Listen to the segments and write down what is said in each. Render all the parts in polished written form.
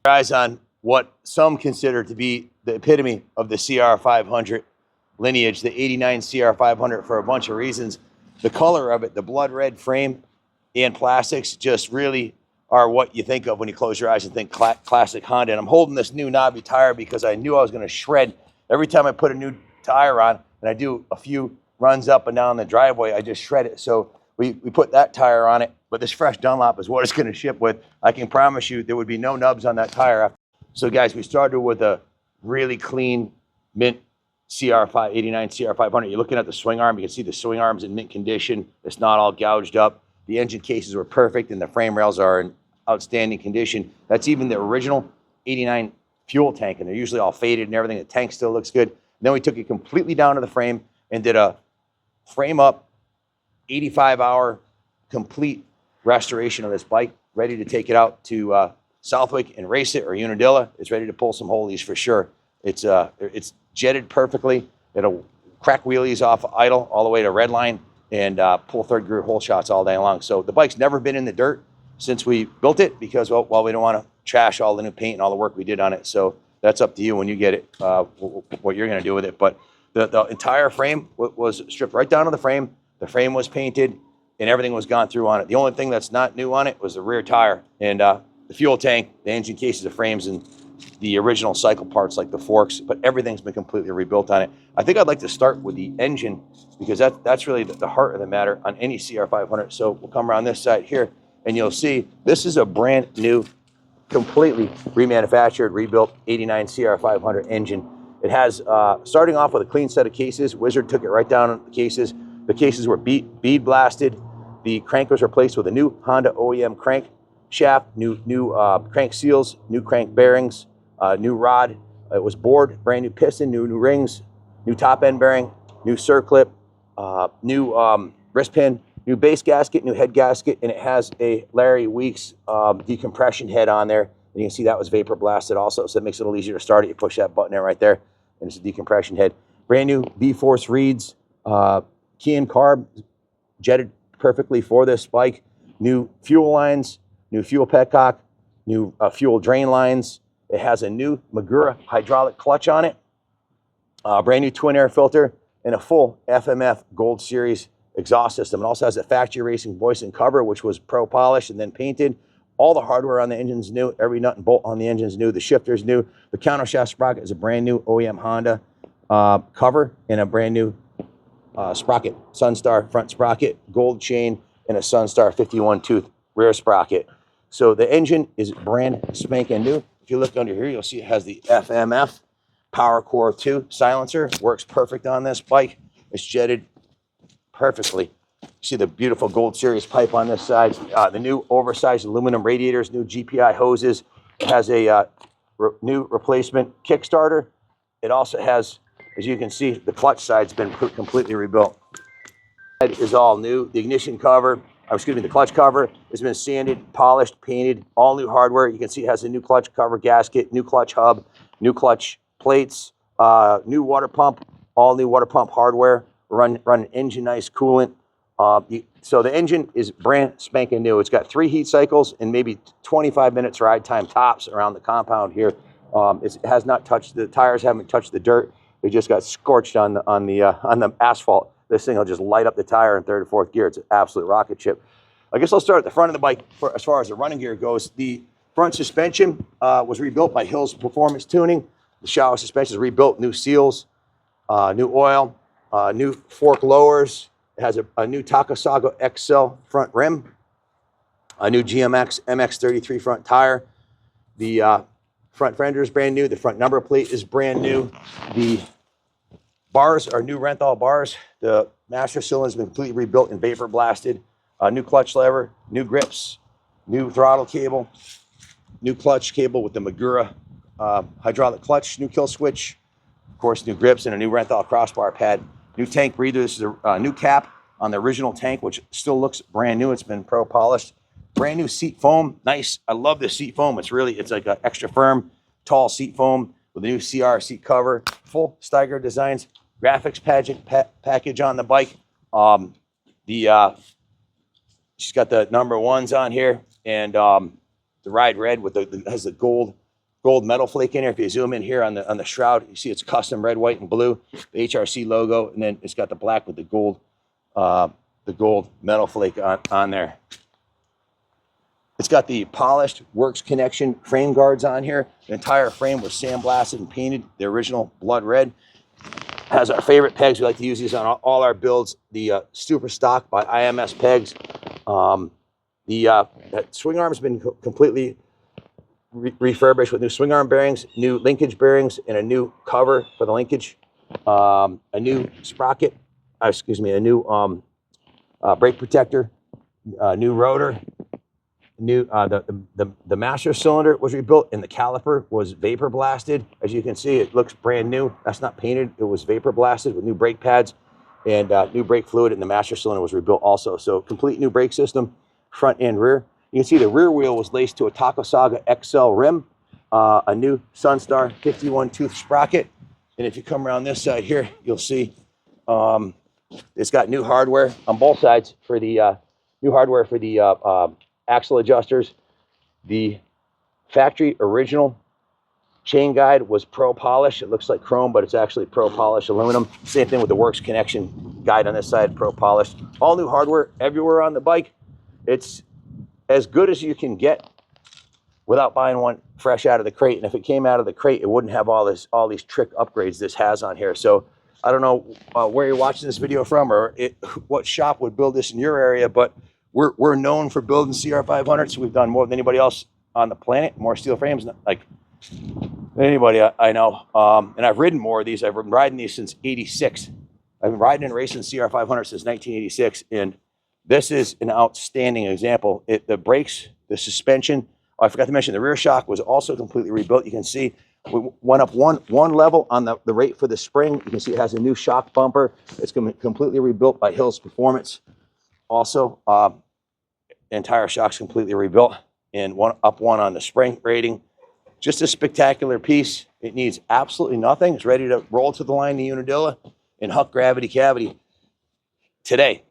Eyes on what some consider to be the epitome of the CR500 lineage, the 89 CR500, for a bunch of reasons. The color of it, the blood red frame and plastics, just really are what you think of when you close your eyes and think classic Honda. And I'm holding this new knobby tire because I knew I was going to shred every time I put a new tire on, and I do a few runs up and down the driveway, I just shred it. So we put that tire on it, but this fresh Dunlop is what it's going to ship with. I can promise you there would be no nubs on that tire. So guys, we started with a really clean mint CR589 CR500. You're looking at the swing arm. You can see the swing arm's in mint condition. It's not all gouged up. The engine cases were perfect, and the frame rails are in outstanding condition. That's even the original 89 fuel tank, and they're usually all faded and everything. The tank still looks good. And then we took it completely down to the frame and did a frame up 85-hour complete restoration of this bike, ready to take it out to Southwick and race it, or Unadilla. It's ready to pull some holies for sure. It's jetted perfectly. It'll crack wheelies off idle all the way to red line and pull third gear hole shots all day long. So the bike's never been in the dirt since we built it because, well, we don't want to trash all the new paint and all the work we did on it. So that's up to you when you get it, what you're going to do with it. But the entire frame was stripped right down to the frame. The frame was painted and everything was gone through on it. The only thing that's not new on it was the rear tire and the fuel tank, the engine cases, the frames, and the original cycle parts like the forks, but everything's been completely rebuilt on it. I think I'd like to start with the engine because that's really the heart of the matter on any CR500. So we'll come around this side here and you'll see this is a brand new, completely remanufactured, rebuilt 89 CR500 engine. It has, starting off with a clean set of cases. Wizard took it right down on the cases. The cases were bead blasted. The crank was replaced with a new Honda OEM crank shaft, new crank seals, new crank bearings, new rod. It was bored, brand new piston, new rings, new top end bearing, new circlip, new wrist pin, new base gasket, new head gasket, and it has a Larry Weeks decompression head on there. And you can see that was vapor blasted also, so it makes it a little easier to start it. You push that button there right there, and it's a decompression head. Brand new B-Force reeds, key and carb, jetted perfectly for this bike. New fuel lines, new fuel petcock, new fuel drain lines. It has a new Magura hydraulic clutch on it, brand new twin air filter, and a full FMF Gold Series exhaust system. It also has a factory racing voice and cover, which was pro polished and then painted. All the hardware on the engine's new. Every nut and bolt on the engine's new. The shifter's new. The countershaft sprocket is a brand new OEM Honda cover and a brand new sprocket. Sunstar front sprocket, gold chain, and a Sunstar 51 tooth rear sprocket. So the engine is brand spanking new. If you look under here, you'll see it has the FMF Power Core 2 silencer. Works perfect on this bike. It's jetted perfectly. You see the beautiful Gold Series pipe on this side. The new oversized aluminum radiators, new GPI hoses. It has a new replacement Kickstarter. It also has, as you can see, the clutch side's been completely rebuilt. It is all new. The ignition cover, the clutch cover has been sanded, polished, painted, all new hardware. You can see it has a new clutch cover gasket, new clutch hub, new clutch plates, new water pump, all new water pump hardware. Run engine nice coolant. So the engine is brand spanking new. It's got 3 heat cycles and maybe 25 minutes ride time tops around the compound here. It has not touched, the tires haven't touched the dirt. They just got scorched on the asphalt. This thing will just light up the tire in 3rd or 4th gear. It's an absolute rocket ship. I guess I'll start at the front of the bike as far as the running gear goes. The front suspension was rebuilt by Hills Performance Tuning. The shower suspension is rebuilt, new seals, new oil, new fork lowers. It has a new Takasago XL front rim, a new GMX MX33 front tire. The front fender is brand new. The front number plate is brand new. The bars are new Renthal bars. The master cylinder has been completely rebuilt and vapor blasted. New clutch lever, new grips, new throttle cable, new clutch cable with the Magura hydraulic clutch, new kill switch, of course, new grips and a new Renthal crossbar pad. New tank breather. This is a new cap on the original tank, which still looks brand new. It's been pro polished. Brand new seat foam. Nice. I love this seat foam. It's like an extra firm, tall seat foam with a new CR seat cover. Full Steiger Designs graphics package on the bike. She's got the number 1s on here and the ride red with has the gold gold metal flake in here. If you zoom in here on the shroud, you see it's custom red, white, and blue, the HRC logo, and then it's got the black with the gold metal flake on there. It's got the polished works connection frame guards on here. The entire frame was sandblasted and painted, the original blood red. Has our favorite pegs. We like to use these on all our builds. The Super Stock by IMS pegs. The swing arm has been completely refurbished with new swing arm bearings, new linkage bearings, and a new cover for the linkage. A new sprocket, a new brake protector, new rotor. New the master cylinder was rebuilt, and the caliper was vapor blasted. As you can see, it looks brand new. That's not painted. It was vapor blasted with new brake pads and new brake fluid, and the master cylinder was rebuilt also. So complete new brake system, front and rear. You can see the rear wheel was laced to a Takasaga XL rim, a new Sunstar 51 tooth sprocket, and if you come around this side here, you'll see it's got new hardware on both sides for the axle adjusters. The factory original chain guide was pro polish. It looks like chrome, but it's actually pro polish aluminum. Same thing with the works connection guide on this side, pro polished. All new hardware everywhere on the bike. It's as good as you can get without buying one fresh out of the crate. And if it came out of the crate, it wouldn't have all these trick upgrades this has on here. So I don't know where you're watching this video from or what shop would build this in your area, but we're known for building CR500s. We've done more than anybody else on the planet, more steel frames, like anybody I know. And I've ridden more of these. I've been riding these since '86. I've been riding and racing CR500 since 1986. And this is an outstanding example. The brakes, the suspension, I forgot to mention the rear shock was also completely rebuilt. You can see we went up one level on the rate for the spring. You can see it has a new shock bumper. It's completely rebuilt by Hills Performance. Also, entire shock's completely rebuilt, and one on the spring rating. Just a spectacular piece. It needs absolutely nothing. It's ready to roll to the line, the Unadilla, and Huck gravity cavity today.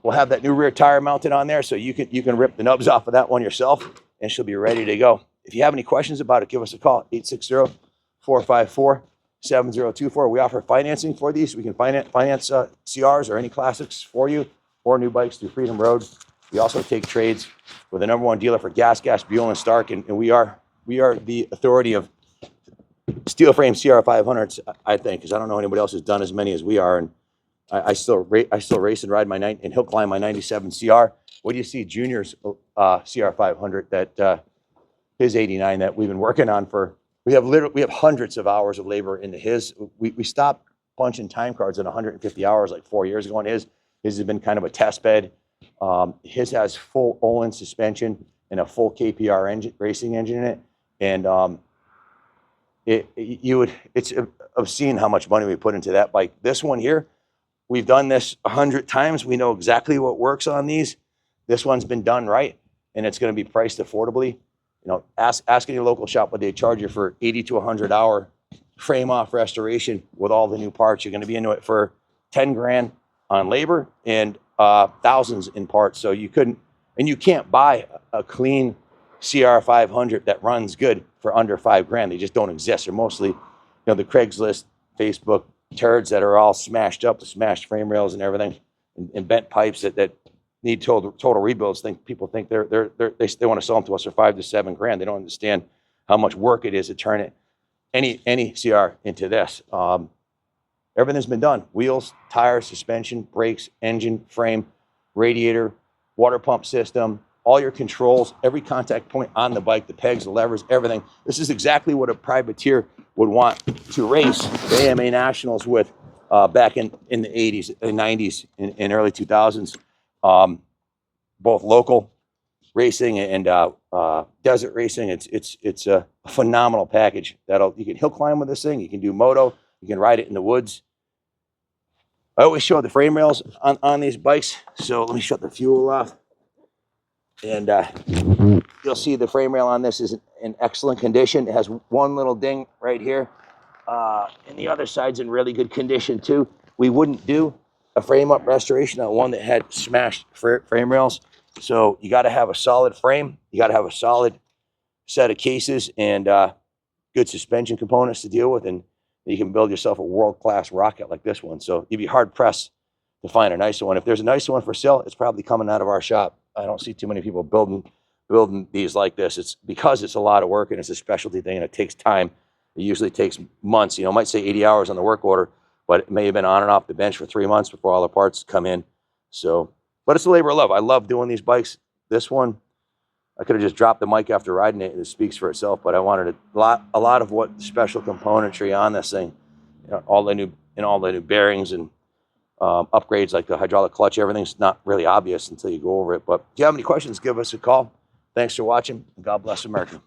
We'll have that new rear tire mounted on there, so you can rip the nubs off of that one yourself, and she'll be ready to go. If you have any questions about it, give us a call, 860-454-7024. We offer financing for these. We can finance CRs or any classics for you, or new bikes through Freedom Road. We also take trades. We're the #1 dealer for Gas, Buell, and Stark, and we are the authority of steel frame CR500s, I think, because I don't know anybody else who's done as many as we are. And I still race and ride and hill climb my '97 CR. What do you see, Junior's CR500 that his '89 that we've been working on for? We have hundreds of hours of labor into his. We stopped punching time cards at 150 hours like 4 years ago, and his has been kind of a test bed. His has full Olin suspension and a full KPR racing engine in it, and it's obscene how much money we put into that bike. This one here, we've done this 100 times. We know exactly what works on these. This one's been done right, and it's going to be priced affordably. You know, ask any local shop what they charge you for 80 to 100 hour frame off restoration with all the new parts. You're going to be into it for 10 grand on labor and thousands in parts. So you can't buy a clean CR500 that runs good for under 5 grand. They just don't exist. They're mostly, the Craigslist, Facebook turds that are all smashed up with smashed frame rails and everything, and bent pipes that need total rebuilds. People think they want to sell them to us for 5 to 7 grand. They don't understand how much work it is to turn it any CR into this. Everything's been done: wheels, tires, suspension, brakes, engine, frame, radiator, water pump system, all your controls, every contact point on the bike, the pegs, the levers, everything. This is exactly what a privateer would want to race the AMA Nationals with back in the 80s and 90s and early 2000s. Both local racing and desert racing. It's a phenomenal package. You can hill climb with this thing. You can do moto. You can ride it in the woods. I always show the frame rails on these bikes. So let me shut the fuel off. And you'll see the frame rail on this is in excellent condition. It has one little ding right here. And the other side's in really good condition too. We wouldn't do a frame up restoration on one that had smashed frame rails. So you got to have a solid frame. You got to have a solid set of cases and good suspension components to deal with, and you can build yourself a world-class rocket like this one. So you'd be hard-pressed to find a nicer one. If there's a nicer one for sale, it's probably coming out of our shop. I don't see too many people building these like this. It's because it's a lot of work and it's a specialty thing and it takes time. It usually takes months. You know, it might say 80 hours on the work order, but it may have been on and off the bench for 3 months before all the parts come in. So, but it's a labor of love. I love doing these bikes. This one, I could have just dropped the mic after riding it, and it speaks for itself. But I wanted a lot of what special componentry on this thing, you know, all the new bearings and upgrades like the hydraulic clutch. Everything's not really obvious until you go over it. But if you have any questions, give us a call. Thanks for watching. God bless America.